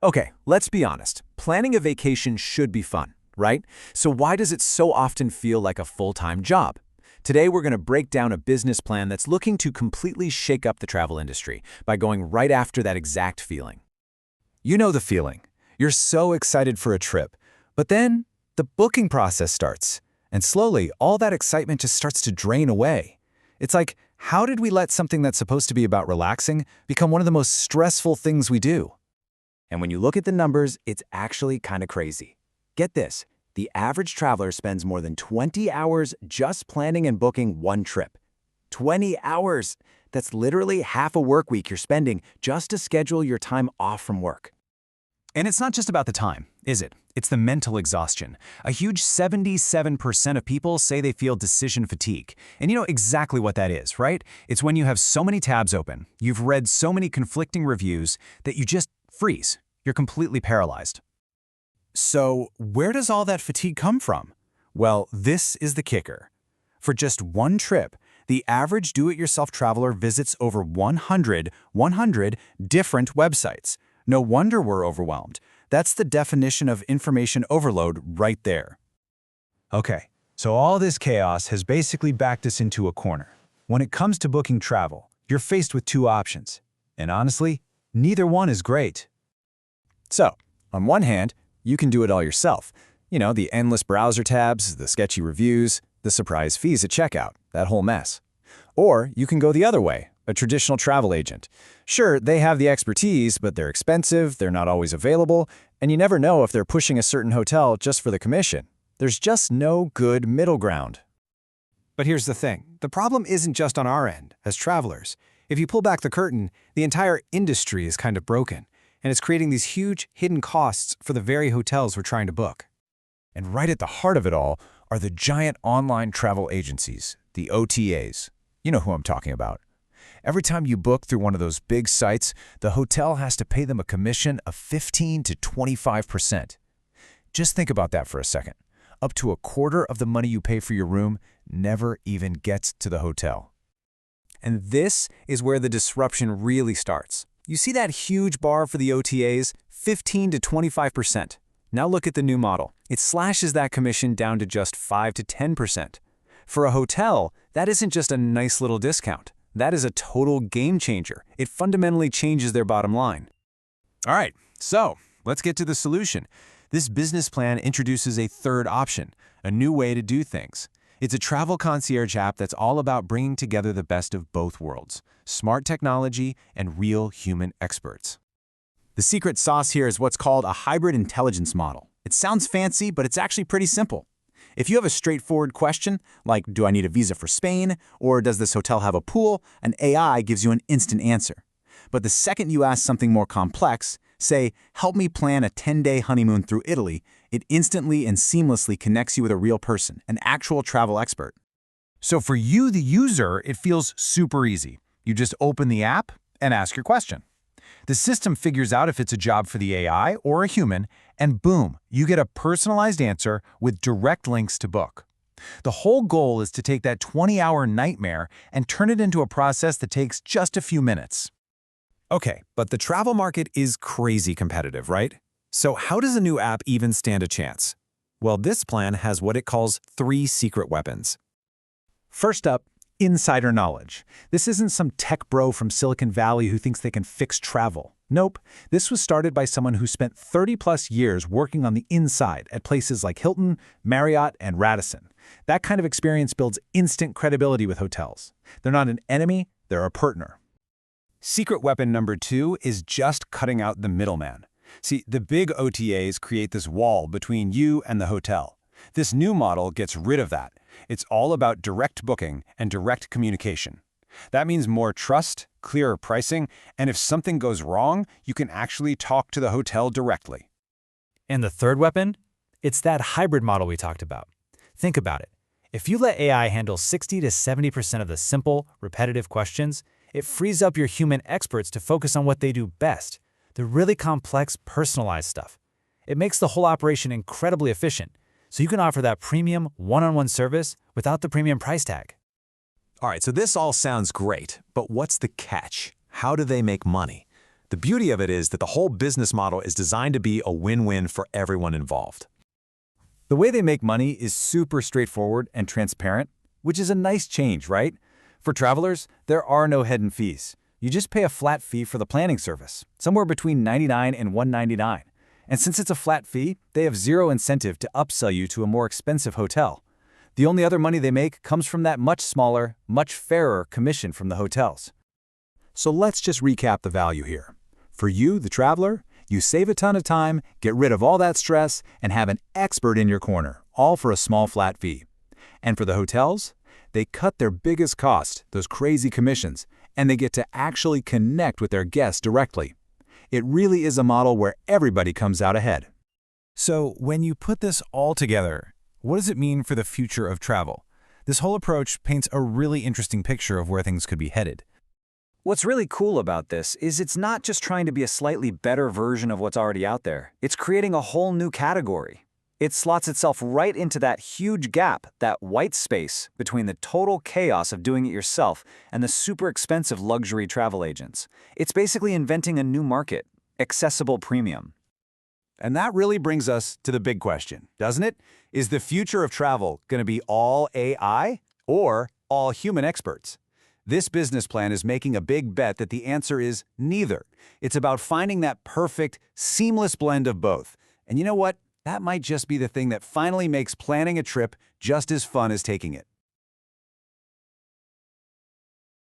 Okay, let's be honest. Planning a vacation should be fun, right? So why does it so often feel like a full-time job? Today, we're going to break down a business plan that's looking to completely shake up the travel industry by going right after that exact feeling. You know the feeling. You're so excited for a trip, but then the booking process starts, and slowly all that excitement just starts to drain away. It's like, how did we let something that's supposed to be about relaxing become one of the most stressful things we do? And when you look at the numbers, it's actually kind of crazy. Get this, the average traveler spends more than 20 hours just planning and booking one trip. 20 hours! That's literally half a work week you're spending just to schedule your time off from work. And it's not just about the time, is it? It's the mental exhaustion. A huge 77% of people say they feel decision fatigue. And you know exactly what that is, right? It's when you have so many tabs open, you've read so many conflicting reviews that you just freeze. You're completely paralyzed. So, where does all that fatigue come from? Well, this is the kicker. For just one trip, the average do-it-yourself traveler visits over 100 different websites. No wonder we're overwhelmed. That's the definition of information overload right there. Okay, so all this chaos has basically backed us into a corner. When it comes to booking travel, you're faced with two options. And honestly, neither one is great. So, on one hand, you can do it all yourself. You know, the endless browser tabs, the sketchy reviews, the surprise fees at checkout, that whole mess. Or you can go the other way, a traditional travel agent. Sure, they have the expertise, but they're expensive, they're not always available, and you never know if they're pushing a certain hotel just for the commission. There's just no good middle ground. But here's the thing. The problem isn't just on our end, as travelers. If you pull back the curtain, the entire industry is kind of broken, and it's creating these huge hidden costs for the very hotels we're trying to book. And right at the heart of it all are the giant online travel agencies, the OTAs. You know who I'm talking about. Every time you book through one of those big sites, the hotel has to pay them a commission of 15 to 25%. Just think about that for a second. Up to a quarter of the money you pay for your room never even gets to the hotel. And this is where the disruption really starts. You see that huge bar for the OTAs? 15 to 25%. Now look at the new model. It slashes that commission down to just 5 to 10%. For a hotel, that isn't just a nice little discount. That is a total game changer. It fundamentally changes their bottom line. All right, so let's get to the solution. This business plan introduces a third option, a new way to do things. It's a travel concierge app that's all about bringing together the best of both worlds, smart technology and real human experts. The secret sauce here is what's called a hybrid intelligence model. It sounds fancy, but it's actually pretty simple. If you have a straightforward question, like do I need a visa for Spain, or does this hotel have a pool, an AI gives you an instant answer. But the second you ask something more complex, say, help me plan a 10-day honeymoon through Italy, it instantly and seamlessly connects you with a real person, an actual travel expert. So for you, the user, it feels super easy. You just open the app and ask your question. The system figures out if it's a job for the AI or a human, and boom, you get a personalized answer with direct links to book. The whole goal is to take that 20-hour nightmare and turn it into a process that takes just a few minutes. Okay, but the travel market is crazy competitive, right? So how does a new app even stand a chance? Well, this plan has what it calls 3 secret weapons. First up, insider knowledge. This isn't some tech bro from Silicon Valley who thinks they can fix travel. Nope, this was started by someone who spent 30+ years working on the inside at places like Hilton, Marriott, and Radisson. That kind of experience builds instant credibility with hotels. They're not an enemy, they're a partner. Secret weapon number 2 is just cutting out the middleman. See, the big OTAs create this wall between you and the hotel. This new model gets rid of that. It's all about direct booking and direct communication. That means more trust, clearer pricing, and if something goes wrong, you can actually talk to the hotel directly. And the third weapon? It's that hybrid model we talked about. Think about it. If you let AI handle 60 to 70% of the simple, repetitive questions, it frees up your human experts to focus on what they do best, the really complex, personalized stuff. It makes the whole operation incredibly efficient, so you can offer that premium one-on-one service without the premium price tag. All right, so this all sounds great, but what's the catch? How do they make money? The beauty of it is that the whole business model is designed to be a win-win for everyone involved. The way they make money is super straightforward and transparent, which is a nice change, right? For travelers, there are no hidden fees. You just pay a flat fee for the planning service, somewhere between $99 and $199. And since it's a flat fee, they have zero incentive to upsell you to a more expensive hotel. The only other money they make comes from that much smaller, much fairer commission from the hotels. So let's just recap the value here. For you, the traveler, you save a ton of time, get rid of all that stress, and have an expert in your corner, all for a small flat fee. And for the hotels, they cut their biggest cost, those crazy commissions, and they get to actually connect with their guests directly. It really is a model where everybody comes out ahead. So when you put this all together, what does it mean for the future of travel? This whole approach paints a really interesting picture of where things could be headed. What's really cool about this is it's not just trying to be a slightly better version of what's already out there. It's creating a whole new category. It slots itself right into that huge gap, that white space between the total chaos of doing it yourself and the super expensive luxury travel agents. It's basically inventing a new market, accessible premium. And that really brings us to the big question, doesn't it? Is the future of travel going to be all AI or all human experts? This business plan is making a big bet that the answer is neither. It's about finding that perfect, seamless blend of both. And you know what? That might just be the thing that finally makes planning a trip just as fun as taking it.